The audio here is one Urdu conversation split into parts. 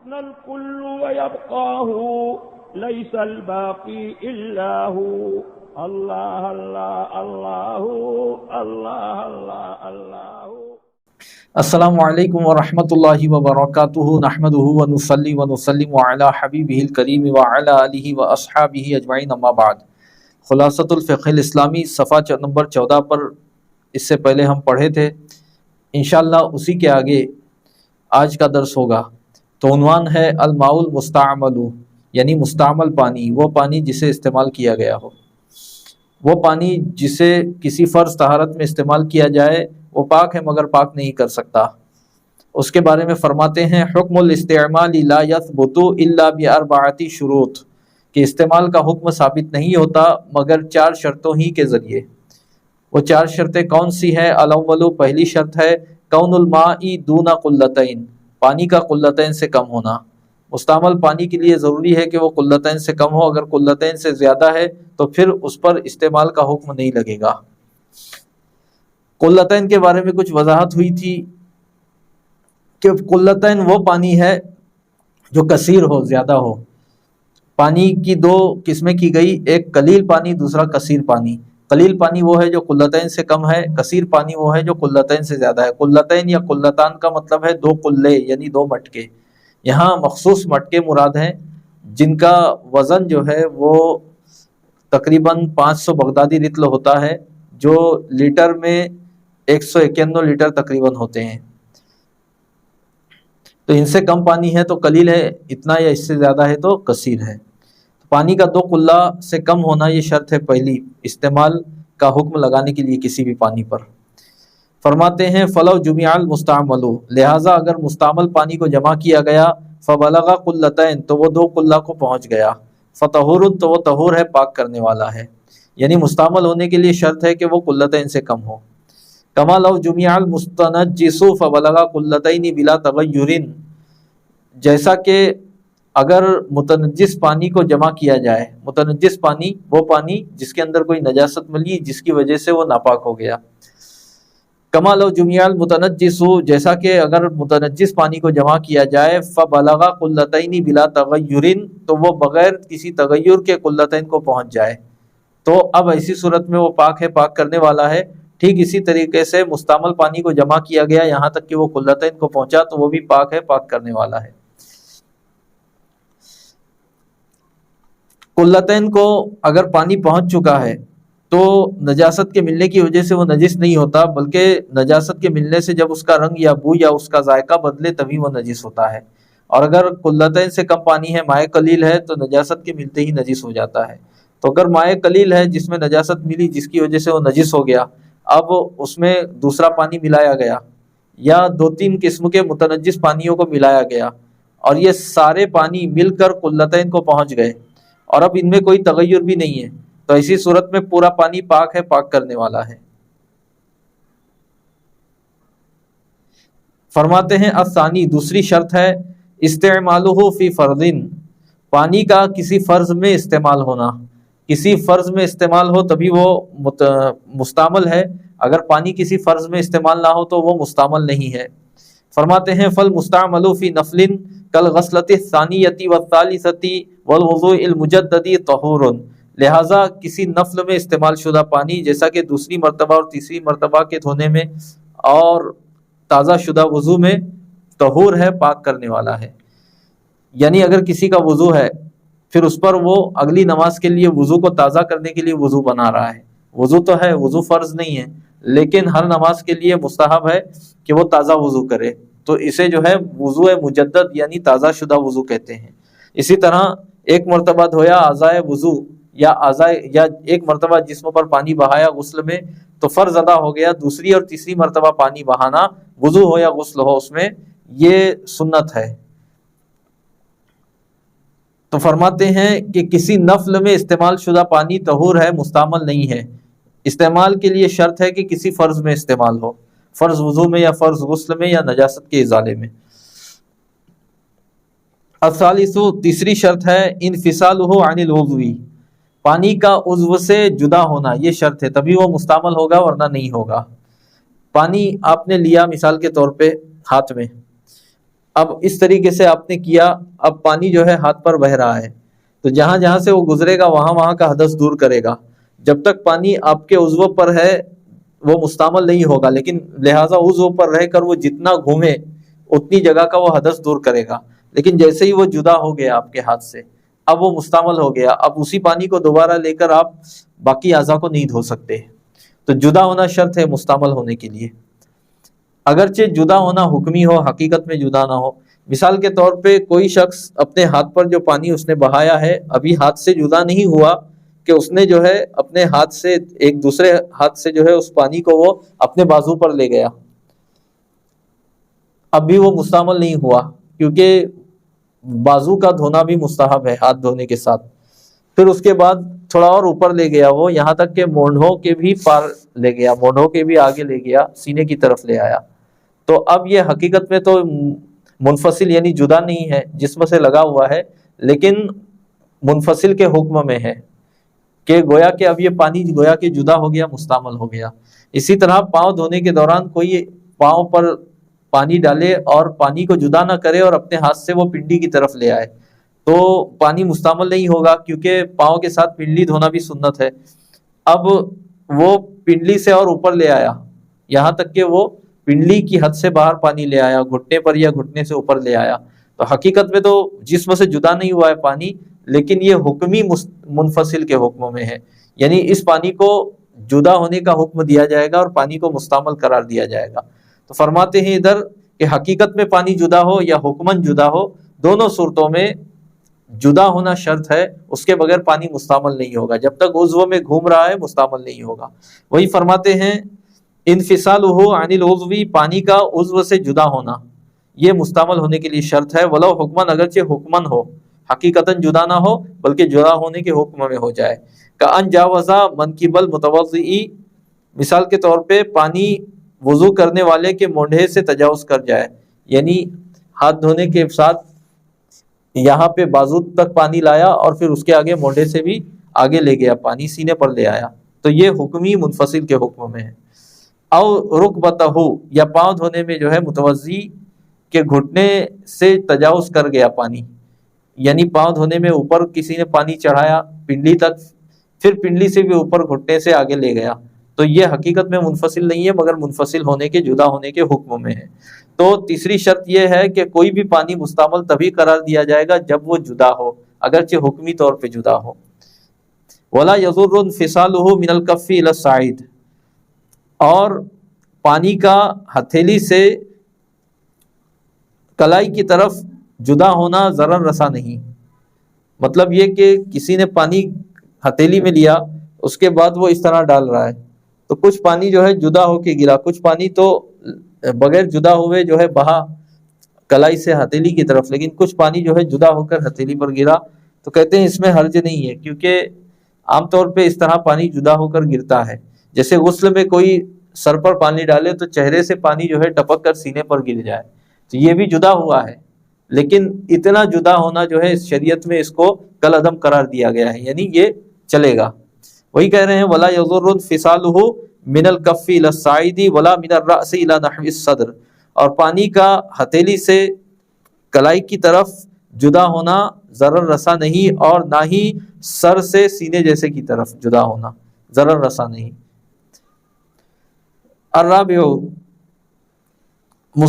يفنى الكل ويبقى هو ليس الباقي إلا هو اللہ اللہ اللہ اللہ اللہ اللہ۔ السلام علیکم ورحمۃ اللہ وبرکاتہ، نحمدہ ونصلی ونسلم علی حبیبہ الکریم وعلی آلہ واصحابہ اجمعین، اما بعد۔ خلاصۃ الفقہ الاسلامی صفحہ نمبر 14 پر اس سے پہلے ہم پڑھے تھے، انشاءاللہ اسی کے آگے آج کا درس ہوگا۔ تو عنوان ہے الماء المستعمل، یعنی مستعمل پانی، وہ پانی جسے استعمال کیا گیا ہو، وہ پانی جسے کسی فرض طہارت میں استعمال کیا جائے وہ پاک ہے مگر پاک نہیں کر سکتا۔ اس کے بارے میں فرماتے ہیں حکم الاستعمال لا یثبت الا باربعۃ شروط، کہ استعمال کا حکم ثابت نہیں ہوتا مگر 4 شرطوں ہی کے ذریعے۔ وہ 4 شرطیں کون سی ہیں؟ الاول، پہلی شرط ہے کون الماء دون قلتین، پانی کا قلتین سے کم ہونا۔ مستعمل پانی کے لیے ضروری ہے کہ وہ قلتین سے کم ہو، اگر قلتین سے زیادہ ہے تو پھر اس پر استعمال کا حکم نہیں لگے گا۔ قلتین کے بارے میں کچھ وضاحت ہوئی تھی کہ قلتین وہ پانی ہے جو کثیر ہو، زیادہ ہو۔ پانی کی 2 قسمیں کی گئی، ایک قلیل پانی، دوسرا کثیر پانی۔ قلیل پانی وہ ہے جو قلتین سے کم ہے، کثیر پانی وہ ہے جو قلتین سے زیادہ ہے۔ قلتین یا قلتان کا مطلب ہے 2 قلے، یعنی 2 مٹکے۔ یہاں مخصوص مٹکے مراد ہیں جن کا وزن جو ہے وہ تقریباً 500 بغدادی رطل ہوتا ہے، جو لیٹر میں 151 لیٹر تقریباً ہوتے ہیں۔ تو ان سے کم پانی ہے تو قلیل ہے، اتنا یا اس سے زیادہ ہے تو کثیر ہے۔ پانی کا 2 قلہ سے کم ہونا یہ شرط ہے پہلی، استعمال کا حکم لگانے کے لیے کسی بھی پانی پر۔ فرماتے ہیں فلو جمع المستعمل، لہٰذا اگر مستعمل پانی کو جمع کیا گیا، فبلغ قلتین، تو وہ 2 قلہ کو پہنچ گیا، فطہور، تو وہ طہور ہے، پاک کرنے والا ہے۔ یعنی مستعمل ہونے کے لیے شرط ہے کہ وہ قلتین سے کم ہو۔ کما لو جمع المستنجس فبلغ قلتین بلا تغیر، جیسا کہ اگر متنجس پانی کو جمع کیا جائے، متنجس پانی وہ پانی جس کے اندر کوئی نجاست ملی جس کی وجہ سے وہ ناپاک ہو گیا۔ کما لو جمع المتنجس، جیسا کہ اگر متنجس پانی کو جمع کیا جائے، فبلغ قلتین بلا تغیر، تو وہ بغیر کسی تغیر کے قلتین کو پہنچ جائے، تو اب ایسی صورت میں وہ پاک ہے، پاک کرنے والا ہے۔ ٹھیک اسی طریقے سے مستعمل پانی کو جمع کیا گیا یہاں تک کہ وہ قلتین کو پہنچا تو وہ بھی پاک ہے، پاک کرنے والا ہے۔ قلتین کو اگر پانی پہنچ چکا ہے تو نجاست کے ملنے کی وجہ سے وہ نجس نہیں ہوتا، بلکہ نجاست کے ملنے سے جب اس کا رنگ یا بو یا اس کا ذائقہ بدلے تبھی وہ نجس ہوتا ہے۔ اور اگر قلتین سے کم پانی ہے، مائع قلیل ہے، تو نجاست کے ملتے ہی نجس ہو جاتا ہے۔ تو اگر مائع قلیل ہے جس میں نجاست ملی جس کی وجہ سے وہ نجس ہو گیا، اب اس میں دوسرا پانی ملایا گیا یا 2-3 قسم کے متنجس پانیوں کو ملایا گیا اور یہ سارے پانی مل کر قلتین کو پہنچ گئے اور اب ان میں کوئی تغیر بھی نہیں ہے، تو ایسی صورت میں پورا پانی پاک ہے، پاک کرنے والا ہے۔ فرماتے ہیں الثانی، دوسری شرط ہے استعمالہ فی فرض، پانی کا کسی فرض میں استعمال ہونا۔ کسی فرض میں استعمال ہو تبھی وہ مستعمل ہے، اگر پانی کسی فرض میں استعمال نہ ہو تو وہ مستعمل نہیں ہے۔ فرماتے ہیں فالمستعمل فی نفل کالغسلۃ الثانیۃ والثالثۃ والوضوء المجدد طہور، لہٰذا کسی نفل میں استعمال شدہ پانی جیسا کہ دوسری مرتبہ اور تیسری مرتبہ کے دھونے میں اور تازہ شدہ وضو میں طہور ہے، پاک کرنے والا ہے۔ یعنی اگر کسی کا وضو ہے پھر اس پر وہ اگلی نماز کے لیے وضو کو تازہ کرنے کے لیے وضو بنا رہا ہے، وضو تو ہے، وضو فرض نہیں ہے، لیکن ہر نماز کے لیے مستحب ہے کہ وہ تازہ وضو کرے، تو اسے جو ہے وضو مجدد یعنی تازہ شدہ وضو کہتے ہیں۔ اسی طرح ایک مرتبہ دھویا اعضائے وضو یا ایک مرتبہ جسم پر پانی بہایا غسل میں تو فرض ادا ہو گیا، دوسری اور تیسری مرتبہ پانی بہانا وضو ہو یا غسل ہو اس میں یہ سنت ہے۔ تو فرماتے ہیں کہ کسی نفل میں استعمال شدہ پانی طہور ہے، مستعمل نہیں ہے۔ استعمال کے لیے شرط ہے کہ کسی فرض میں استعمال ہو، فرض وضو میں یا فرض غسل میں یا نجاست کے ازالے میں۔ الثالث، تیسری شرط ہے انفصالہ عن العضو، پانی کا عضو سے جدا ہونا، یہ شرط ہے تبھی وہ مستعمل ہوگا ورنہ نہیں ہوگا۔ پانی آپ نے لیا مثال کے طور پہ ہاتھ میں، اب اس طریقے سے آپ نے کیا، اب پانی جو ہے ہاتھ پر بہ رہا ہے، تو جہاں جہاں سے وہ گزرے گا وہاں وہاں کا حدث دور کرے گا. جب تک پانی آپ کے عضو پر ہے وہ مستعمل نہیں ہوگا، لیکن لہٰذا عضو پر رہ کر وہ جتنا گھومے اتنی جگہ کا وہ حدث دور کرے گا. لیکن جیسے ہی وہ جدا ہو گیا آپ کے ہاتھ سے، اب وہ مستعمل ہو گیا، اب اسی پانی کو دوبارہ لے کر آپ باقی اعضاء کو نہیں دھو سکتے. تو جدا ہونا شرط ہے مستعمل ہونے کے لیے، اگرچہ جدا ہونا حکمی ہو، حقیقت میں جدا نہ ہو. مثال کے طور پہ کوئی شخص اپنے ہاتھ پر جو پانی اس نے بہایا ہے ابھی ہاتھ سے جدا نہیں ہوا کہ اس نے جو ہے اپنے ہاتھ سے ایک دوسرے ہاتھ سے جو ہے اس پانی کو وہ اپنے بازو پر لے گیا، اب بھی وہ مستعمل نہیں ہوا، کیونکہ بازو کا دھونا بھی مستحب ہے ہاتھ دھونے کے ساتھ. پھر اس کے بعد تھوڑا اور اوپر لے گیا وہ، یہاں تک کہ مونڈھوں کے بھی پار لے گیا، مونڈھوں کے بھی آگے لے گیا، سینے کی طرف لے آیا. تو اب یہ حقیقت میں تو منفصل یعنی جدا نہیں ہے، جسم سے لگا ہوا ہے، لیکن منفصل کے حکم میں ہے کہ گویا کہ اب یہ پانی گویا کہ جدا ہو گیا، مستعمل ہو گیا. اسی طرح پاؤں دھونے کے دوران کوئی پاؤں پر پانی ڈالے اور پانی کو جدا نہ کرے اور اپنے ہاتھ سے وہ پنڈلی کی طرف لے آئے تو پانی مستعمل نہیں ہوگا، کیونکہ پاؤں کے ساتھ پنڈلی دھونا بھی سنت ہے. اب وہ پنڈلی سے اور اوپر لے آیا، یہاں تک کہ وہ پنڈلی کی حد سے باہر پانی لے آیا، گھٹنے پر یا گھٹنے سے اوپر لے آیا. تو حقیقت میں تو جسم سے جدا نہیں ہوا ہے پانی، لیکن یہ حکمی منفصل کے حکم میں ہے، یعنی اس پانی کو جدا ہونے کا حکم دیا جائے گا اور پانی کو مستعمل قرار دیا جائے گا. تو فرماتے ہیں ادھر کہ حقیقت میں پانی جدا ہو یا حکماً جدا ہو، دونوں صورتوں میں جدا ہونا شرط ہے، اس کے بغیر پانی مستعمل نہیں ہوگا، جب تک عضو میں گھوم رہا ہے مستعمل نہیں ہوگا. وہی فرماتے ہیں انفصالہ عن العضو، پانی کا عضو سے جدا ہونا یہ مستعمل ہونے کے لیے شرط ہے، ولو حکماً، اگرچہ حکماً ہو، حقیقتاً جدا نہ ہو بلکہ جدا ہونے کے حکم میں ہو جائے. کأن جاوزا منکب المتوضئی، مثال کے طور پہ پانی وضو کرنے والے کے مونڈھے سے تجاوز کر جائے، یعنی ہاتھ دھونے کے ساتھ یہاں پہ بازو تک پانی لایا اور پھر اس کے آگے مونڈھے سے بھی آگے لے گیا، پانی سینے پر لے آیا، تو یہ حکمی منفصل کے حکم میں ہے. او رکبتہ، یا پاؤں دھونے میں جو ہے متوضی کے گھٹنے سے تجاوز کر گیا پانی، یعنی پاؤں دھونے میں اوپر کسی نے پانی چڑھایا پنڈلی تک، پھر پنڈلی سے بھی اوپر گھٹنے سے آگے لے گیا، تو یہ حقیقت میں منفصل نہیں ہے مگر منفصل ہونے کے، جدا ہونے کے حکم میں ہے. تو تیسری شرط یہ ہے کہ کوئی بھی پانی مستعمل تبھی قرار دیا جائے گا جب وہ جدا ہو، اگرچہ حکمی طور پہ جدا ہو. ولا یضر انفصالہ من الکف الی الصعید، اور پانی کا ہتھیلی سے کلائی کی طرف جدا ہونا ضرر رسا نہیں. مطلب یہ کہ کسی نے پانی ہتھیلی میں لیا، اس کے بعد وہ اس طرح ڈال رہا ہے، تو کچھ پانی جو ہے جدا ہو کے گرا، کچھ پانی تو بغیر جدا ہوئے جو ہے بہا کلائی سے ہتھیلی کی طرف، لیکن کچھ پانی جو ہے جدا ہو کر ہتھیلی پر گرا، تو کہتے ہیں اس میں حرج نہیں ہے، کیونکہ عام طور پہ اس طرح پانی جدا ہو کر گرتا ہے. جیسے غسل میں کوئی سر پر پانی ڈالے تو چہرے سے پانی جو ہے ٹپک کر سینے پر گر جائے، تو یہ بھی جدا ہوا ہے، لیکن اتنا جدا ہونا جو ہے اس شریعت میں اس کو کل عدم قرار دیا گیا ہے، یعنی یہ چلے گا. وہی کہہ رہے ہیں ولا یضر انفصالہ من الکف الی الصعید ولا من الراس الی نحو الصدر، اور پانی کا ہتھیلی سے کلائی کی طرف جدا ہونا ضرر رسا نہیں، اور نہ ہی سر سے سینے جیسے کی طرف جدا ہونا ضرر رسا نہیں. الرابع،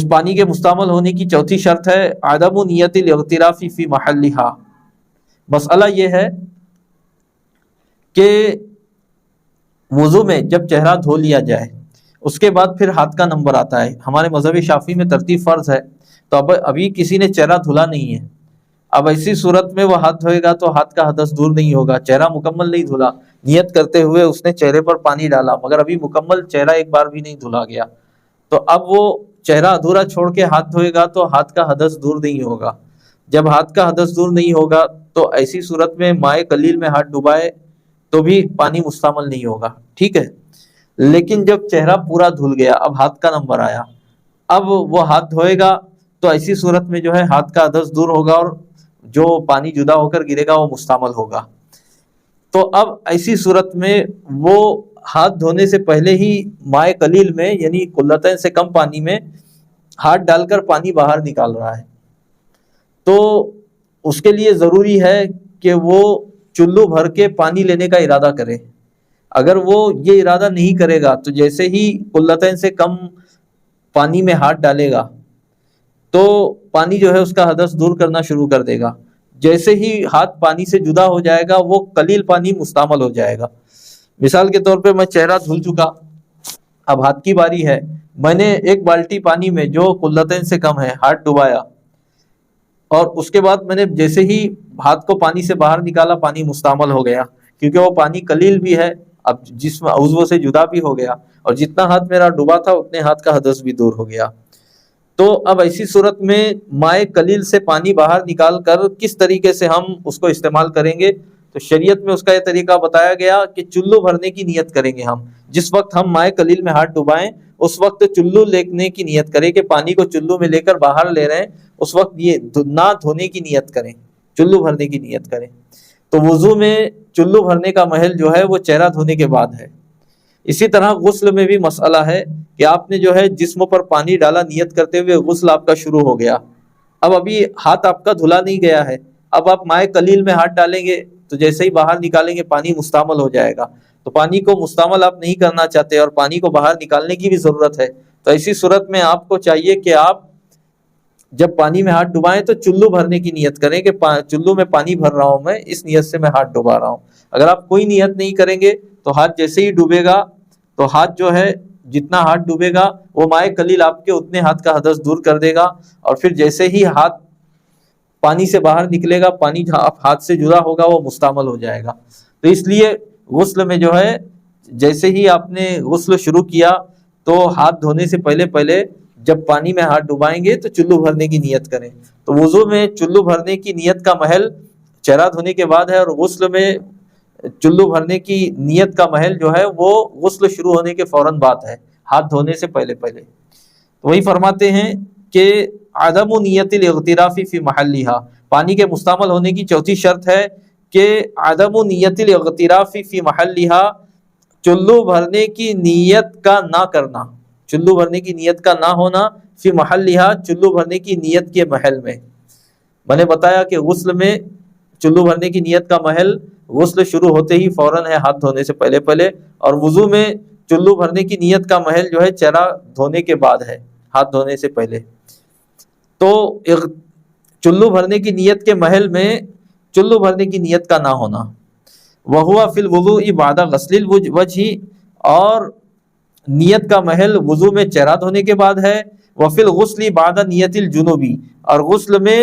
پانی کے مستعمل ہونے کی چوتھی شرط ہے عدم نیت الاغتراف فی محلہا. مسئلہ یہ ہے کہ وضو میں جب چہرہ دھو لیا جائے اس کے بعد پھر ہاتھ کا نمبر آتا ہے. ہمارے مذہب شافعی میں ترتیب فرض ہے، تو ابھی کسی نے چہرہ دھلا نہیں ہے، اب ایسی صورت میں وہ ہاتھ دھوئے گا تو ہاتھ کا حدث دور نہیں ہوگا، چہرہ مکمل نہیں دھلا، نیت کرتے ہوئے اس نے چہرے پر پانی ڈالا مگر ابھی مکمل چہرہ ایک بار بھی نہیں دھلا گیا، تو اب وہ چہرہ ادھورا چھوڑ کے ہاتھ دھوئے گا تو ہاتھ کا حدث دور نہیں ہوگا. جب ہاتھ کا حدث دور نہیں ہوگا تو ایسی صورت میں مائع قلیل میں ہاتھ ڈبائے تو بھی پانی مستعمل نہیں ہوگا، ٹھیک ہے. لیکن جب چہرہ پورا دھل گیا، اب ہاتھ کا نمبر آیا، اب وہ ہاتھ دھوئے گا تو ایسی صورت میں جو ہے ہاتھ کا حدث دور ہوگا اور جو پانی جدا ہو کر گرے گا وہ مستعمل ہوگا. تو اب ایسی صورت میں وہ ہاتھ دھونے سے پہلے ہی مائع قلیل میں یعنی قلتین سے کم پانی میں ہاتھ ڈال کر پانی باہر نکال رہا ہے، تو اس کے لیے ضروری ہے کہ وہ چلو بھر کے پانی لینے کا ارادہ کرے. اگر وہ یہ ارادہ نہیں کرے گا تو جیسے ہی قلتین سے کم پانی میں ہاتھ ڈالے گا تو پانی جو ہے اس کا حدث دور کرنا شروع کر دے گا. جیسے ہی ہاتھ پانی سے جدا ہو جائے گا وہ قلیل پانی مستعمل ہو جائے گا. مثال کے طور پہ میں چہرہ دھل چکا، اب ہاتھ کی باری ہے، میں نے ایک بالٹی پانی میں جو قلتین سے کم ہے ہاتھ ڈبایا، اور اس کے بعد میں نے جیسے ہی ہاتھ کو پانی سے باہر نکالا پانی مستعمل ہو گیا، کیونکہ وہ پانی قلیل بھی ہے، اب جسم عضو سے جدا بھی ہو گیا، اور جتنا ہاتھ میرا ڈوبا تھا اتنے ہاتھ کا حدث بھی دور ہو گیا. تو اب ایسی صورت میں مائع قلیل سے پانی باہر نکال کر کس طریقے سے ہم اس کو استعمال کریں گے؟ تو شریعت میں اس کا یہ طریقہ بتایا گیا کہ چلو بھرنے کی نیت کریں گے. ہم جس وقت ہم مائع قلیل میں ہاتھ ڈبائیں اس وقت چلو لینے کی نیت کریں کہ پانی کو چلو میں لے کر باہر لے رہے ہیں، اس وقت یہ نہ دھونے کی نیت کریں، چلو بھرنے کی نیت کریں. تو وضو میں چلو بھرنے کا محل جو ہے وہ چہرہ دھونے کے بعد ہے. اسی طرح غسل میں بھی مسئلہ ہے کہ آپ نے جو ہے جسم پر پانی ڈالا نیت کرتے ہوئے، غسل آپ کا شروع ہو گیا، اب ابھی ہاتھ آپ کا دھلا نہیں گیا ہے، اب آپ مائع قلیل میں ہاتھ ڈالیں گے تو جیسے ہی باہر نکالیں گے پانی مستعمل ہو جائے گا. تو پانی کو مستعمل آپ نہیں کرنا چاہتے اور پانی کو باہر نکالنے کی بھی ضرورت ہے، تو ایسی صورت میں آپ کو چاہیے کہ آپ جب پانی میں ہاتھ ڈبائیں تو چلو بھرنے کی نیت کریں کہ چلو میں پانی بھر رہا ہوں، میں اس نیت سے میں ہاتھ ڈبا رہا ہوں. اگر آپ کوئی نیت نہیں کریں گے تو ہاتھ جیسے ہی ڈوبے گا تو ہاتھ جو ہے جتنا ہاتھ ڈوبے گا وہ مائع قلیل آپ کے اتنے ہاتھ کا حدث دور کر دے گا، اور پھر جیسے ہی ہاتھ پانی سے باہر نکلے گا پانی ہاتھ سے جدا ہوگا وہ مستعمل ہو جائے گا. تو اس لیے غسل میں جو ہے جیسے ہی آپ نے غسل شروع کیا تو ہاتھ دھونے سے پہلے جب پانی میں ہاتھ ڈبائیں گے تو چلو بھرنے کی نیت کریں. تو وضو میں چلو بھرنے کی نیت کا محل چہرہ دھونے کے بعد ہے، اور غسل میں چلو بھرنے کی نیت کا محل جو ہے وہ غسل شروع ہونے کے فوراً بعد ہے، ہاتھ دھونے سے پہلے. وہی فرماتے ہیں کہ عدم نیت الاغتراف فی محلھا، پانی کے مستعمل ہونے کی چوتھی شرط ہے کہ عدم نیت الاغتراف فی محلھا، چلو بھرنے کی نیت کا نہ کرنا، چلو بھرنے کی نیت کا نہ ہونا، فی محلھا، چلو بھرنے کی نیت کے محل میں. میں نے بتایا کہ غسل میں چلو بھرنے کی نیت کا محل غسل شروع ہوتے ہی فوراً ہے ہاتھ دھونے سے پہلے، اور وضو میں چلو بھرنے کی نیت کا محل جو ہے چہرہ دھونے کے بعد ہے، ہاتھ دھونے سے پہلے. تو چلو بھرنے کی نیت کے محل میں چلو بھرنے کی نیت کا نہ ہونا، وہوا فی الوضوء بعد غسل الوجہ، اور نیت کا محل وضو میں چہرہ دھونے کے بعد ہے، وفی الغسل بعد نیت الجنوبی، اور غسل میں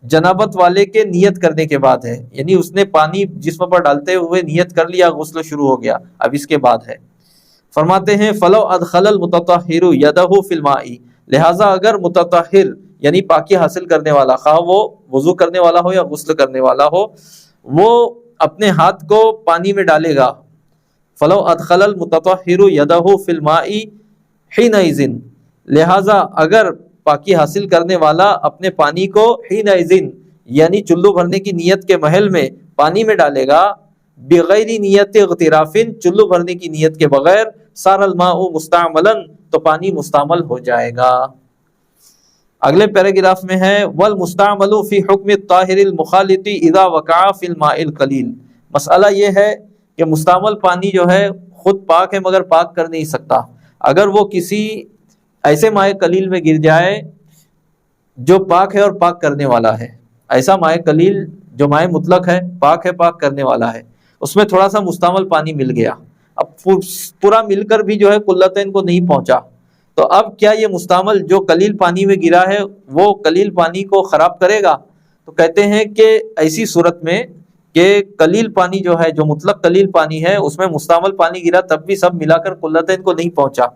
جنابت والے کے نیت کرنے کے بعد ہے، یعنی اس نے پانی جسم پر ڈالتے ہوئے نیت کر لیا، غسل شروع ہو گیا، اب اس کے بعد ہے. فرماتے ہیں فلو ادخل المتطہر یدہ فی الماء، لہٰذا اگر متطہر یعنی پاکی حاصل کرنے والا، خواہ وہ وضو کرنے والا ہو یا غسل کرنے والا ہو، وہ اپنے ہاتھ کو پانی میں ڈالے گا. فلو ادخل المتطہر یدہ فی الماء حینئذ، لہٰذا اگر پاکی حاصل کرنے والا اپنے پانی کو حینئذ یعنی چلو بھرنے کی نیت کے محل میں پانی میں ڈالے گا، بغیر نیت اغتراف، چلو بھرنے کی نیت کے بغیر، صار الماء مستعملا، تو پانی مستعمل ہو جائے گا. اگلے پیراگراف میں ہے والمستعمل فی حکم الطاہر المخالط اذا وقع فی الماء القلیل. مسئلہ یہ ہے کہ مستعمل پانی جو ہے خود پاک ہے مگر پاک کر نہیں سکتا. اگر وہ کسی ایسے مائع قلیل میں گر جائے جو پاک ہے اور پاک کرنے والا ہے، ایسا مائع قلیل جو مائع مطلق ہے، پاک ہے، پاک کرنے والا ہے، اس میں تھوڑا سا مستعمل پانی مل گیا، اب پورا مل کر بھی جو ہے قلتین کو نہیں پہنچا، تو اب کیا یہ مستعمل جو قلیل پانی میں گرا ہے وہ قلیل پانی کو خراب کرے گا؟ تو کہتے ہیں کہ ایسی صورت میں کہ قلیل پانی جو ہے، جو مطلق قلیل پانی ہے، اس میں مستعمل پانی گرا تب بھی سب ملا کر قلتین کو نہیں پہنچا،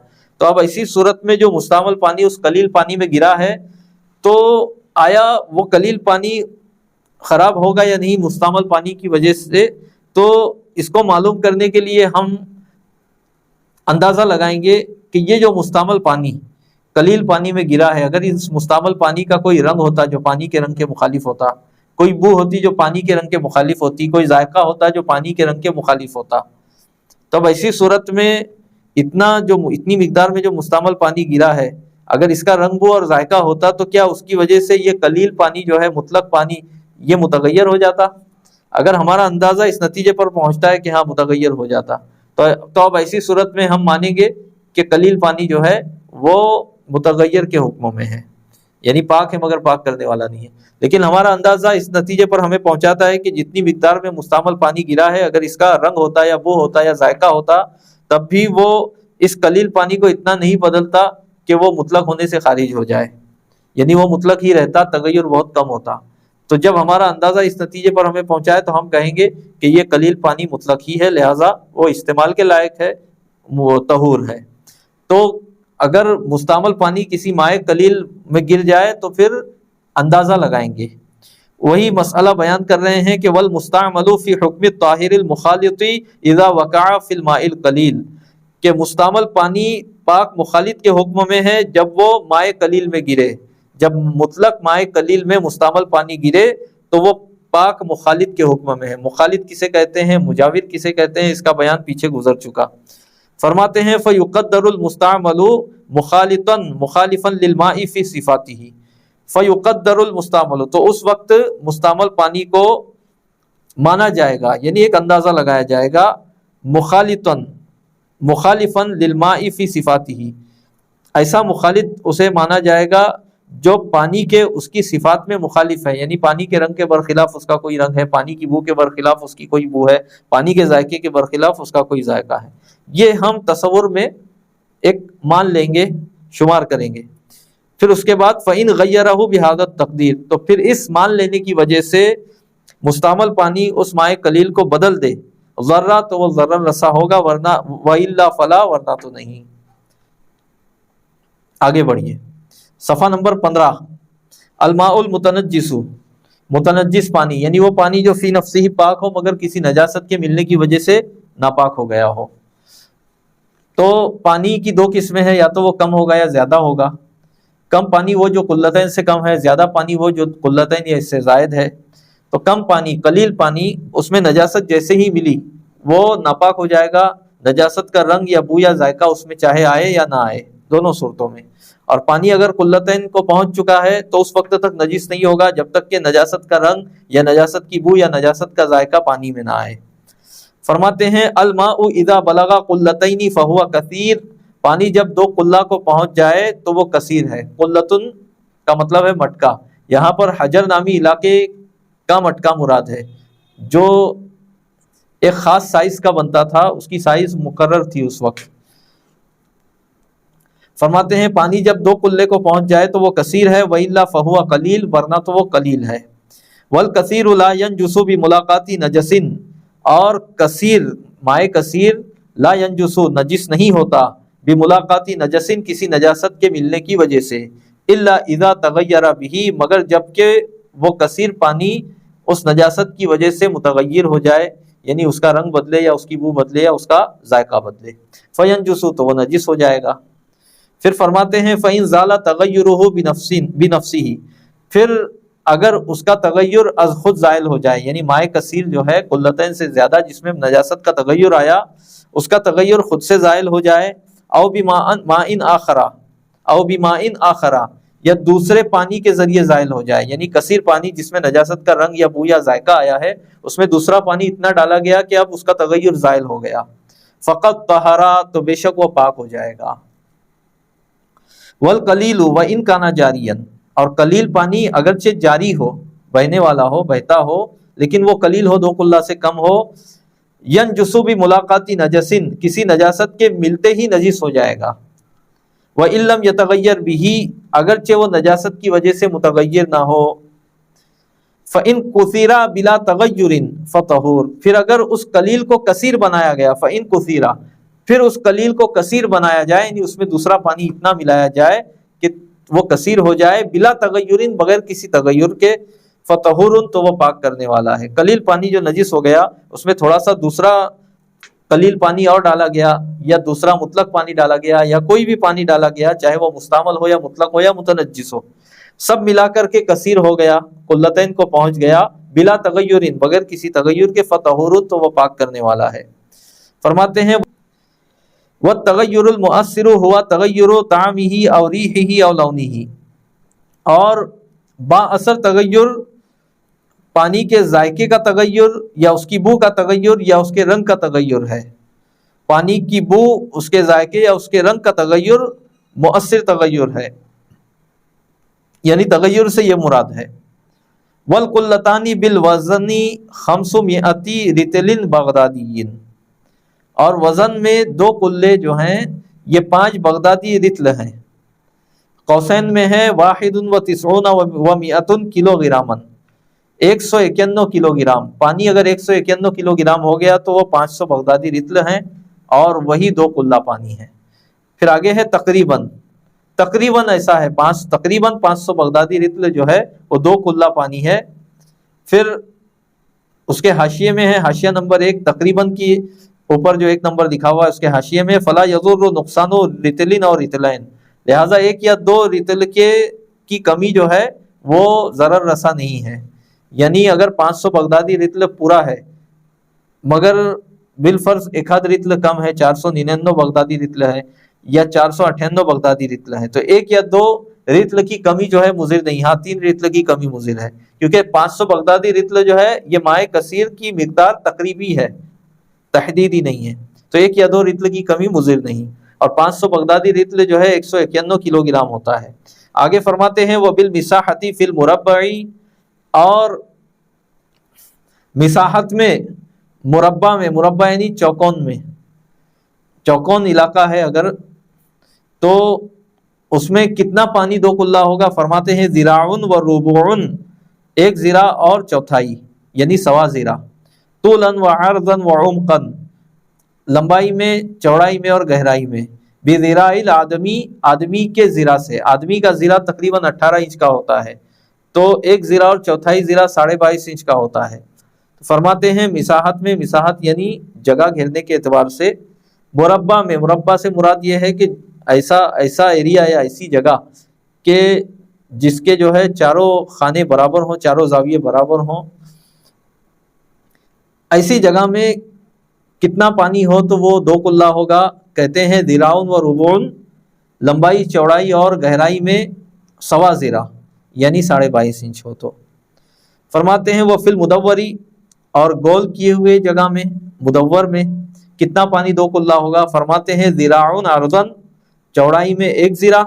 تو اب ایسی صورت میں جو مستعمل پانی اس قلیل پانی میں گرا ہے تو آیا وہ قلیل پانی خراب ہوگا یا نہیں مستعمل پانی کی وجہ سے؟ تو اس کو معلوم کرنے کے لیے ہم اندازہ لگائیں گے کہ یہ جو مستعمل پانی قلیل پانی میں گرا ہے، اگر اس مستعمل پانی کا کوئی رنگ ہوتا جو پانی کے رنگ کے مخالف ہوتا، کوئی بو ہوتی جو پانی کے رنگ کے مخالف ہوتی، کوئی ذائقہ ہوتا جو پانی کے رنگ کے مخالف ہوتا، تب ایسی صورت میں اتنی مقدار میں جو مستعمل پانی گرا ہے اگر اس کا رنگ بو اور ذائقہ ہوتا تو کیا اس کی وجہ سے یہ قلیل پانی جو ہے، مطلق پانی، یہ متغیر ہو جاتا؟ اگر ہمارا اندازہ اس نتیجے پر پہنچتا ہے کہ ہاں متغیر ہو جاتا، تو اب ایسی صورت میں ہم مانیں گے کہ قلیل پانی جو ہے وہ متغیر کے حکموں میں ہے، یعنی پاک ہے مگر پاک کرنے والا نہیں ہے۔ لیکن ہمارا اندازہ اس نتیجے پر ہمیں پہنچاتا ہے کہ جتنی مقدار میں مستعمل پانی گرا ہے، اگر اس کا رنگ ہوتا یا بو ہوتا یا ذائقہ ہوتا، تب بھی وہ اس قلیل پانی کو اتنا نہیں بدلتا کہ وہ مطلق ہونے سے خارج ہو جائے، یعنی وہ مطلق ہی رہتا، تغیر بہت کم ہوتا۔ تو جب ہمارا اندازہ اس نتیجے پر ہمیں پہنچائے تو ہم کہیں گے کہ یہ قلیل پانی مطلق ہی ہے، لہٰذا وہ استعمال کے لائق ہے، وہ طہور ہے۔ تو اگر مستعمل پانی کسی مائع قلیل میں گر جائے تو پھر اندازہ لگائیں گے۔ وہی مسئلہ بیان کر رہے ہیں کہ والمستعمل فی حکم الطاہر المخالط اذا وقع فی الماء القلیل، کہ مستعمل پانی پاک مخالط کے حکم میں ہے جب وہ مائع قلیل میں گرے۔ جب مطلق مائع قلیل میں مستعمل پانی گرے تو وہ پاک مخالط کے حکم میں ہے۔ مخالط کسے کہتے ہیں، مجاور کسے کہتے ہیں، اس کا بیان پیچھے گزر چکا۔ فرماتے ہیں فَيُقَدَّرُ الْمُسْتَعْمَلُ مُخَالِطًا مُخَالِفًا لِلْمَاءِ فِي صِفَاتِهِ، فَيُقَدَّرُ الْمُسْتَعْمَلُ، تو اس وقت مستعمل پانی کو مانا جائے گا، یعنی ایک اندازہ لگایا جائے گا، مخالطًا مخالفاً للماء فی صفاتہ، ایسا مخالط اسے مانا جائے گا جو پانی کے اس کی صفات میں مخالف ہے، یعنی پانی کے رنگ کے برخلاف اس کا کوئی رنگ ہے، پانی کی بو کے برخلاف اس کی کوئی بو ہے، پانی کے ذائقے کے برخلاف اس کا کوئی ذائقہ ہے۔ یہ ہم تصور میں ایک مان لیں گے، شمار کریں گے۔ پھر اس کے بعد فَإِنْ غَيَّرَهُ بِهَذَا التَّقْدِيرِ، تو پھر اس مان لینے کی وجہ سے مستعمل پانی اس مائع قلیل کو بدل دے، ذرہ تو وہ ذرہ رسا ہوگا، ورنہ وَإِلَّا فَلَا، ورنہ تو نہیں۔ آگے بڑھیے، صفحہ نمبر 15، الماء المتنجس، متنجس پانی، یعنی وہ پانی جو فی نفسہ پاک ہو مگر کسی نجاست کے ملنے کی وجہ سے ناپاک ہو گیا ہو۔ تو پانی کی دو قسمیں ہیں، یا تو وہ کم ہوگا یا زیادہ ہوگا۔ کم پانی وہ جو قلتین سے کم ہے، زیادہ پانی وہ جو قلتین یا اس سے زائد ہے۔ تو کم پانی، قلیل پانی، اس میں نجاست جیسے ہی ملی وہ ناپاک ہو جائے گا، نجاست کا رنگ یا بو یا ذائقہ اس میں چاہے آئے یا نہ آئے، دونوں صورتوں میں۔ اور پانی اگر قلتین کو پہنچ چکا ہے تو اس وقت تک نجس نہیں ہوگا جب تک کہ نجاست کا رنگ یا نجاست کی بو یا نجاست کا ذائقہ پانی میں نہ آئے۔ فرماتے ہیں الماء اذا بلغ قلتین فہو کثیر، پانی جب دو قلہ کو پہنچ جائے تو وہ کثیر ہے۔ قلتن کا مطلب ہے مٹکا، یہاں پر حجر نامی علاقے کا مٹکا مراد ہے، جو ایک خاص سائز کا بنتا تھا، اس کی سائز مقرر تھی اس وقت۔ فرماتے ہیں پانی جب دو قلے کو پہنچ جائے تو وہ کثیر ہے، وَإِلَّا فَهُوَ قلیل، ورنہ تو وہ قلیل ہے۔ وَالْكَثِيرُ لَا يَنْجُسُ بِمُلَاقَاتِ نَجَسٍ، اور کثیر، مائع کثیر، لا ينجس، نجس نہیں ہوتا، بملاقاتی نجسن، کسی نجاست کے ملنے کی وجہ سے، الا اذا تغیر به، مگر جب کہ وہ کثیر پانی اس نجاست کی وجہ سے متغیر ہو جائے، یعنی اس کا رنگ بدلے یا اس کی بو بدلے یا اس کا ذائقہ بدلے، فینجس، تو وہ نجس ہو جائے گا۔ پھر فرماتے ہیں فإن زال تغیرہ بنفسہ، پھر اگر اس کا تغیر از خود زائل ہو جائے، یعنی مائع کثیر جو ہے قلتین سے زیادہ جس میں نجاست کا تغیر آیا، اس کا تغیر خود سے زائل ہو جائے، او بماء آخر، یا دوسرے پانی کے ذریعے زائل ہو جائے، یعنی کثیر پانی جس میں نجاست کا رنگ یا بو یا ذائقہ آیا ہے، اس میں دوسرا پانی اتنا ڈالا گیا کہ اب اس کا تغیر زائل ہو گیا، فقط طہرا، تو بے شک وہ پاک ہو جائے گا۔ والقلیل وان کان جاریا، اور قلیل پانی اگرچہ جاری ہو، بہنے والا ہو، بہتا ہو، لیکن وہ قلیل ہو، دو قلہ سے کم ہو، ینجسو بملاقاتی نجسن، کسی نجاست کے ملتے ہی نجس ہو جائے گا، وان لم یتغیر بہ، اگرچہ وہ نجاست کی وجہ سے متغیر نہ ہو، فان کثیر بلا تغیر فطہور، پھر اگر اس قلیل کو کثیر بنایا گیا، فان کثیر، پھر اس قلیل کو کثیر بنایا جائے، یعنی اس میں دوسرا پانی اتنا ملایا جائے کہ وہ کثیر ہو جائے، بلا تغیر، بغیر کسی تغیر کے، فطہور، تو وہ پاک کرنے والا ہے۔ قلیل پانی جو نجس ہو گیا اس میں تھوڑا سا دوسرا قلیل پانی اور ڈالا گیا، یا دوسرا مطلق پانی ڈالا گیا، یا کوئی بھی پانی ڈالا گیا، چاہے وہ مستعمل ہو یا مطلق ہو یا متنجس ہو، سب ملا کر کے کثیر ہو گیا، قلتین کو پہنچ گیا، بلا تغیر، بغیر کسی تغیر کے، فطہور، تو وہ پاک کرنے والا ہے۔ فرماتے ہیں والتغیر المؤثر ہوا تغیر طعمه او ریحه او لونه، اور با اثر تغیر پانی کے ذائقے کا تغیر یا اس کی بو کا تغیر یا اس کے رنگ کا تغیر ہے۔ پانی کی بو، اس کے ذائقے یا اس کے رنگ کا تغیر مؤثر تغیر ہے، یعنی تغیر سے یہ مراد ہے۔ والقلتان بالوزن 500 رطل بغدادی، اور وزن میں 2 کلے جو ہیں یہ 5 بغدادی رطل ہیں۔ قوسین میں ہے 91 کلو گرامن، 191 کلو گرام۔ پانی اگر 191 کلو گرام ہو گیا تو وہ 500 بغدادی رطل ہیں، اور وہی 2 کلہ پانی ہے۔ پھر آگے ہے تقریباً، تقریباً ایسا ہے تقریباً 500 بغدادی رطل جو ہے وہ 2 کلہ پانی ہے۔ پھر اس کے حاشیے میں ہے، حاشیہ نمبر 1 تقریباً کی اوپر جو 1 نمبر لکھا ہوا ہے اس کے حاشیے میں فلا یضر نقصان رطلین اور رطلین، لہٰذا 1 یا 2 رطل کی کمی جو ہے وہ ضرر رسا نہیں ہے۔ یعنی اگر 500 بغدادی رطل پورا ہے مگر بالفرض 1 آدھ رطل کم ہے، 499 بغدادی رطل ہے یا 498 بغدادی رطل ہے، تو 1 یا 2 رطل کی کمی جو ہے مضر نہیں، ہاں 3 رطل کی کمی مضر ہے، کیونکہ 500 بغدادی رطل جو ہے یہ مائع کثیر کی مقدار تقریبی ہے، تحدیدی نہیں ہے، تو 1 یا 2 رطل کی کمی مضر نہیں، اور 500 بغدادی رطل جو ہے 191 کلو گرام ہوتا ہے۔ آگے فرماتے ہیں وہ بالمساحتی فی المربعی، اور مساحت میں مربع میں، مربع یعنی چوکون میں، چوکون علاقہ ہے اگر تو اس میں کتنا پانی 2 کلہ ہوگا؟ فرماتے ہیں ذراعن و ربعن، 1 ذراع اور چوتھائی یعنی سوا ذراع، طولاً و عرضاً و عمقاً، لمبائی میں، چوڑائی میں اور گہرائی میں، بذراع الآدمی، آدمی کے ذراع سے، آدمی کا ذراع تقریباً 18 انچ کا ہوتا ہے، تو 1 ذراع اور چوتھائی ذراع 22.5 انچ کا ہوتا ہے۔ فرماتے ہیں مساحت میں، مساحت یعنی جگہ گھیرنے کے اعتبار سے، مربع میں، مربع سے مراد یہ ہے کہ ایسا ایریا یا ایسی جگہ کہ جس کے جو ہے چاروں خانے برابر ہوں، چاروں زاویے برابر ہوں، ایسی جگہ میں کتنا پانی ہو تو وہ 2 کلہ ہوگا؟ کہتے ہیں ذراعن و ربعن، لمبائی، چوڑائی اور گہرائی میں سوا ذراع یعنی 22.5 انچ ہو تو۔ فرماتے ہیں وہ فی المدوری، اور گول کیے ہوئے جگہ میں، مدور میں کتنا پانی 2 کلہ ہوگا؟ فرماتے ہیں ذراعن عرضاً، چوڑائی میں 1 ذراع،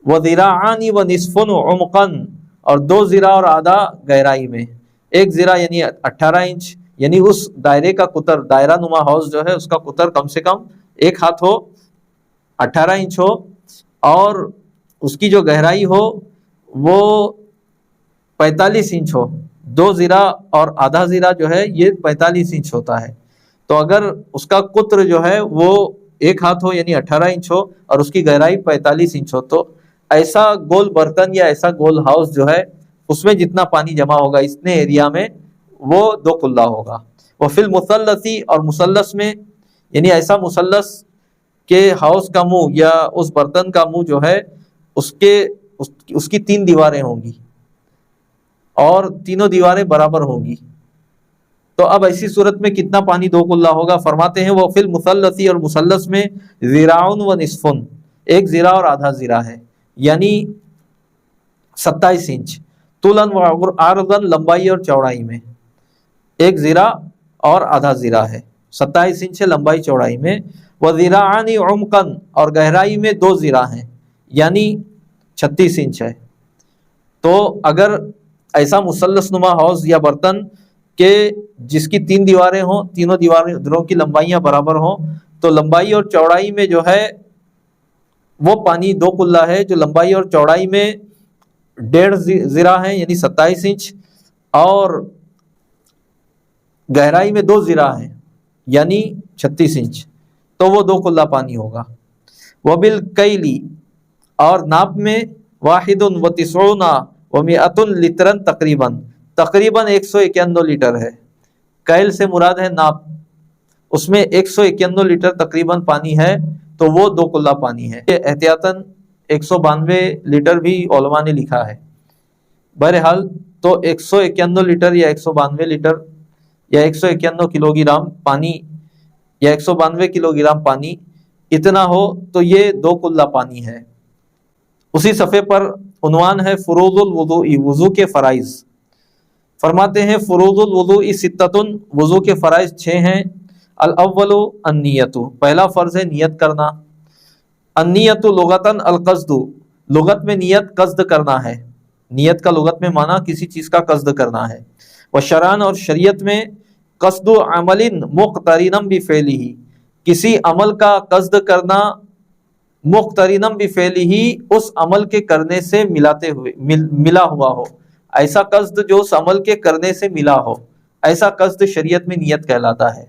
و ذراعان و نصف عمقاً، اور 2 ذراع اور آدھا گہرائی میں، 1 ذراع یعنی 18 انچ، یعنی اس دائرے کا قطر، دائرہ نما ہاؤس جو ہے اس کا قطر کم سے کم 1 ہاتھ ہو، 18 انچ ہو، اور اس کی جو گہرائی ہو وہ 45 انچ ہو۔ 2 ذراع اور آدھا ذراع جو ہے یہ 45 انچ ہوتا ہے، تو اگر اس کا قطر جو ہے وہ 1 ہاتھ ہو یعنی 18 انچ ہو اور اس کی گہرائی 45 انچ ہو، تو ایسا گول برتن یا ایسا گول ہاؤس جو ہے اس میں جتنا پانی جمع ہوگا اتنے ایریا میں وہ 2 کلہ ہوگا۔ وہ فی المثلثی، اور مثلث میں یعنی ایسا مثلث کہ ہاؤس کا منہ یا اس برتن کا منہ جو ہے اس کی 3 دیواریں ہوں گی اور تینوں دیواریں برابر ہوں گی، تو اب ایسی صورت میں کتنا پانی 2 کلہ ہوگا؟ فرماتے ہیں وہ فی المثلثی، اور مثلث میں ذراعن و نصفن، 1 ذراع اور آدھا ذراع ہے یعنی 27 انچ، طولاً و عرضاً، لمبائی اور چوڑائی میں 1 ذراع اور آدھا ذراع ہے، 27 انچ ہے لمبائی چوڑائی میں، و ذراعان عمقاً، اور گہرائی میں 2 ذراع ہیں یعنی 36 انچ ہے۔ تو اگر ایسا مثلث نما ہاؤس یا برتن کہ جس کی 3 دیواریں ہوں، تینوں دیواروں کی لمبائیاں برابر ہوں، تو لمبائی اور چوڑائی میں جو ہے وہ پانی 2 کلہ ہے، جو لمبائی اور چوڑائی میں 1.5 ذراع ہے یعنی 27 انچ، اور گہرائی میں 2 ذراع ہے یعنی 36 انچ، تو وہ 2 کلہ پانی ہوگا۔ وبالکیلی، اور ناپ میں 91 و100 لیٹرن، تقریباً 191 لیٹر ہے۔ کیل سے مراد ہے ناپ، اس میں 191 لیٹر تقریباً پانی ہے، تو وہ 2 کلہ پانی ہے۔ احتیاطاً 192 لیٹر بھی علماء نے لکھا ہے، بہرحال تو 191 لیٹر یا 192 لیٹر یا 191 کلو گرام پانی یا 192 کلو گرام پانی اتنا ہو تو یہ 2 کلہ پانی ہے۔ اسی صفحے پر عنوان ہے فروض الوضوء، وضو کے فرائض۔ فرماتے ہیں فروض الوضوء ستۃ، وضو کے فرائض 6 ہیں۔ الاول النیت، پہلا فرض ہے نیت کرنا۔ النیت لغتاً القصد، لغت میں نیت قصد کرنا ہے۔ نیت کا لغت میں معنی کسی چیز کا قصد کرنا ہے۔ وشرعاً، اور شریعت میں قصد عمل مقترنا بفعلہ، کسی عمل کا قصد کرنا مقترنا بفعلہ، اس عمل کے کرنے سے ملا ہوا ہو، ایسا قصد جو اس عمل کے کرنے سے ملا ہو، ایسا قصد شریعت میں نیت کہلاتا ہے۔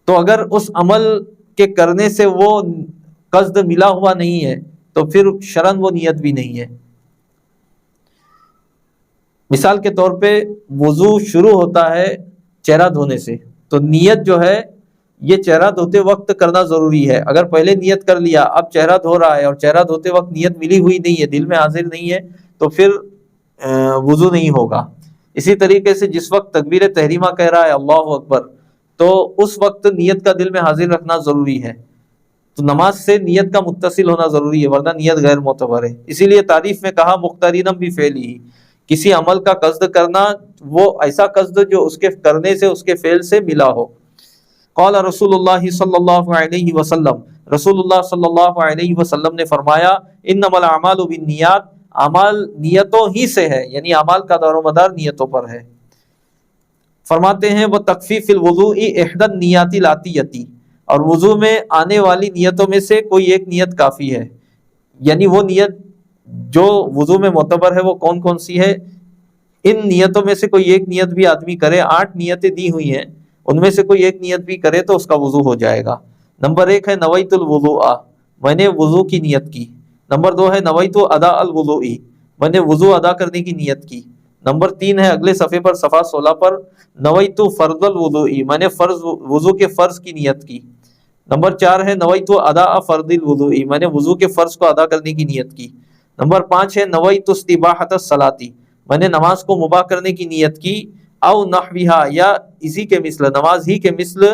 تو اگر اس عمل کے کرنے سے وہ قصد ملا ہوا نہیں ہے تو پھر شرعاً وہ نیت بھی نہیں ہے۔ مثال کے طور پہ وضو شروع ہوتا ہے چہرہ دھونے سے، تو نیت جو ہے یہ چہرہ دھوتے وقت کرنا ضروری ہے۔ اگر پہلے نیت کر لیا، اب چہرہ دھو رہا ہے اور چہرہ دھوتے وقت نیت ملی ہوئی نہیں ہے، دل میں حاضر نہیں ہے، تو پھر وضو نہیں ہوگا۔ اسی طریقے سے جس وقت تکبیر تحریمہ کہہ رہا ہے اللہ اکبر، تو اس وقت نیت کا دل میں حاضر رکھنا ضروری ہے۔ تو نماز سے نیت کا متصل ہونا ضروری ہے، ورنہ نیت غیر معتبر ہے۔ اسی لیے تعریف میں کہا مقترنا بفعلہ، کسی عمل کا قصد کرنا، وہ ایسا قصد جو اس کے کرنے سے، اس کے فعل سے ملا ہو۔ قال رسول اللہ صلی اللہ علیہ وسلم، رسول اللہ صلی اللہ علیہ وسلم نے فرمایا انما الاعمال بالنیات، اعمال نیتوں ہی سے ہے، یعنی اعمال کا دار و مدار نیتوں پر ہے۔ فرماتے ہیں وہ تخفیف الوضوء احدى النیات الاتیتی، اور وضو میں آنے والی نیتوں میں سے کوئی ایک نیت کافی ہے، یعنی وہ نیت جو وضو میں معتبر ہے وہ کون کون سی ہے؟ ان نیتوں میں سے کوئی ایک نیت بھی آدمی کرے، 8 نیتیں دی ہوئی ہیں، ان میں سے کوئی ایک نیت بھی کرے تو اس کا وضو ہو جائے گا۔ نمبر 1 ہے نویت الوضوء، میں نے وضو کی نیت کی۔ نمبر 2 ہے نویت ادا الوضوء، میں نے وضو ادا کرنے کی نیت کی۔ نمبر 3 ہے اگلے صفحے پر صفحہ 16 پر نویت فرض الوضوء، میں نے وضو کے فرض کی نیت کی۔ نمبر 4 ہے نویت ادا فرض الوضوء، میں نے وضو کے فرض کو ادا کرنے کی نیت کی۔ نمبر 5 ہے نویت استباحۃ الصلاۃ، میں نے نماز کو مباح کرنے کی نیت کی۔ او نحوہا، یا اسی کے مثل، نماز ہی کے مثل،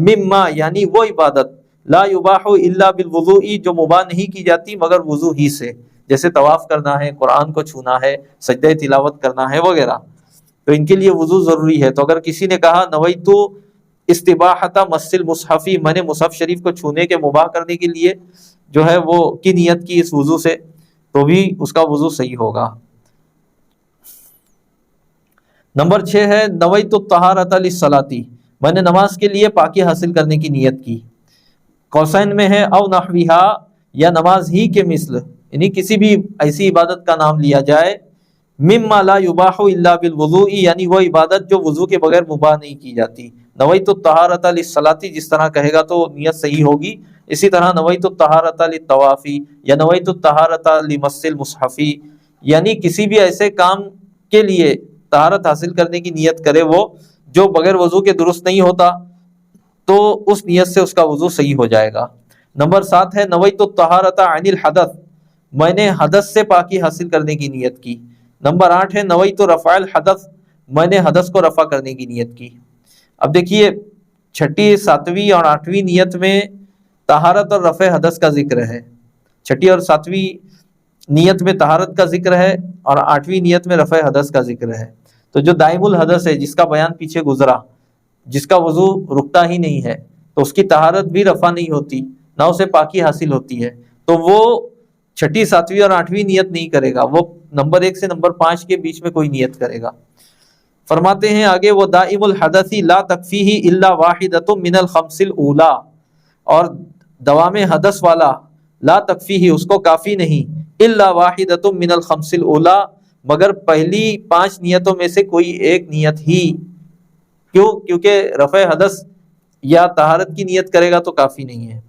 مما یعنی وہ عبادت، لا یباح الا بالوضوء، جو مباح نہیں کی جاتی مگر وضو ہی سے، جیسے طواف کرنا ہے، قرآن کو چھونا ہے، سجدہ تلاوت کرنا ہے وغیرہ، تو ان کے لیے وضو ضروری ہے۔ تو اگر کسی نے کہا نویت استباحۃ مس المصحف، میں نے مصحف شریف کو چھونے کے مباح کرنے کے لیے جو ہے وہ کی نیت کی اس وضو سے، تو بھی اس کا وضو صحیح ہوگا۔ نمبر 6 ہے نویت الطہارۃ للصلاۃ، میں نے نماز کے لیے پاکی حاصل کرنے کی نیت کی۔ قوسین میں ہے او نحوہا، یا نماز ہی کے مثل، یعنی کسی بھی ایسی عبادت کا نام لیا جائے، مما لا یباح الا بالوضوء، یعنی وہ عبادت جو وضو کے بغیر مباح نہیں کی جاتی۔ نویت الطہارۃ للصلاۃ جس طرح کہے گا تو نیت صحیح ہوگی۔ اسی طرح نویت الطہارۃ للطواف یا نویت الطہارۃ لمس المصحف، یعنی کسی بھی ایسے کام کے لیے طہارت حاصل کرنے کی نیت کرے وہ جو بغیر وضو کے درست نہیں ہوتا، تو اس نیت سے اس کا وضو صحیح ہو جائے گا۔ نمبر 7 ہے نویت الطہارۃ عن الحدث، میں نے حدث سے پاکی حاصل کرنے کی نیت کی۔ نمبر 8 ہے نویت رفع الحدث، میں نے حدث کو رفع کرنے کی نیت کی۔ اب دیکھیے 6ٹھی 7ویں اور 8ویں نیت میں طہارت اور رفع حدث کا ذکر ہے، 6ٹھی اور 7ویں نیت میں طہارت کا ذکر ہے اور 8ویں نیت میں رفع حدث کا ذکر ہے۔ تو جو دائم الحدث ہے جس کا بیان پیچھے گزرا، جس کا وضو رکتا ہی نہیں ہے، تو اس کی طہارت بھی رفع نہیں ہوتی، نہ اسے پاکی حاصل ہوتی ہے، تو وہ 6ٹھی 7ویں اور 8ویں نیت نہیں کرے گا، وہ نمبر 1 سے نمبر 5 کے بیچ میں کوئی نیت کرے گا۔ فرماتے ہیں آگے وہ دائم الحدث لا تکفیہ الا واحدۃ من الخمس الاولی، اور دوام حدث والا لا تکفیہ اس کو کافی نہیں، الا واحدۃ من الخمس الاولی مگر پہلی 5 نیتوں میں سے کوئی ایک نیت ہی۔ کیوں؟ کیونکہ رفع حدث یا طہارت کی نیت کرے گا تو کافی نہیں ہے۔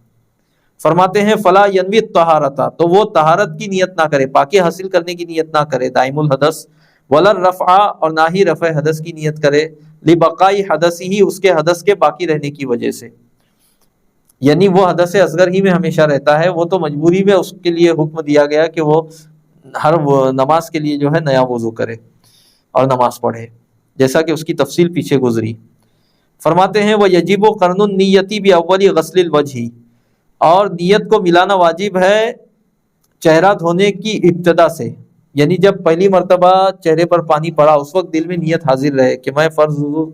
فرماتے ہیں فلا ینوی الطہارۃ، تو وہ طہارت کی نیت نہ کرے، پاکی حاصل کرنے کی نیت نہ کرے دائم الحدث، ولا الرفع اور نہ ہی رفع حدث کی نیت کرے، لبقاء حدثہ اس کے حدث کے باقی رہنے کی وجہ سے، یعنی وہ حدث اصغر ہی میں ہمیشہ رہتا ہے، وہ تو مجبوری میں اس کے لیے حکم دیا گیا کہ وہ ہر نماز کے لیے جو ہے نیا وضو کرے اور نماز پڑھے، جیسا کہ اس کی تفصیل پیچھے گزری۔ فرماتے ہیں وہ یجب و قرن النیتی باول غسل الوجہ، اور نیت کو ملانا واجب ہے چہرہ دھونے کی ابتدا سے، یعنی جب پہلی مرتبہ چہرے پر پانی پڑا اس وقت دل میں نیت حاضر رہے کہ میں فرض وضو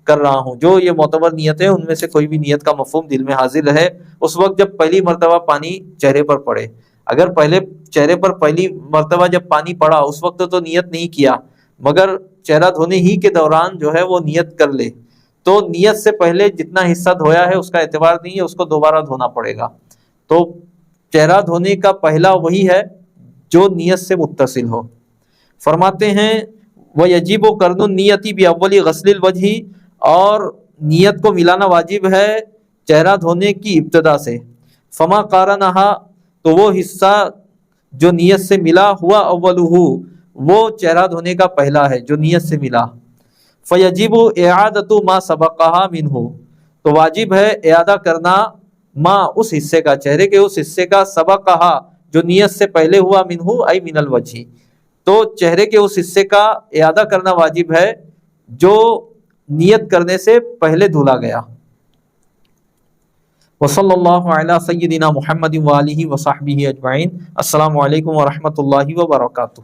کر رہا ہوں، جو یہ معتبر نیت ہے ان میں سے کوئی بھی نیت کا مفہوم دل میں حاضر رہے اس وقت جب پہلی مرتبہ پانی چہرے پر پڑے۔ اگر پہلے چہرے پر پہلی مرتبہ جب پانی پڑا اس وقت تو نیت نہیں کیا، مگر چہرہ دھونے ہی کے دوران جو ہے وہ نیت کر لے، تو نیت سے پہلے جتنا حصہ دھویا ہے اس کا اعتبار نہیں ہے، اس کو دوبارہ دھونا پڑے گا۔ تو چہرہ دھونے کا پہلا وہی ہے جو نیت سے متصل ہو۔ فرماتے ہیں وَيَجِبُ قَرْنُ النِّيَّةِ بِأَوَّلِ غَسْلِ الْوَجْهِ، اور نیت کو ملانا واجب ہے چہرہ دھونے کی ابتدا سے۔ فَمَا قَارَنَهَا، تو وہ حصہ جو نیت سے ملا ہوا اولہ، وہ چہرہ دھونے کا پہلا ہے جو نیت سے ملا۔ فَيَجِبُ إِعَادَةُ مَا سَبَقَهَا مِنْهُ، تو واجب ہے اعادہ کرنا ما اس حصے کا، چہرے کے اس حصے کا، سبقها جو نیت سے پہلے ہوا، منہ ای من الوجہ، تو چہرے کے اس حصے کا اعادہ کرنا واجب ہے جو نیت کرنے سے پہلے دھلا گیا۔ وصلی اللہ علی سیدنا محمد وآلہ وصحبہ اجمعین۔ السلام علیکم ورحمۃ اللہ وبرکاتہ۔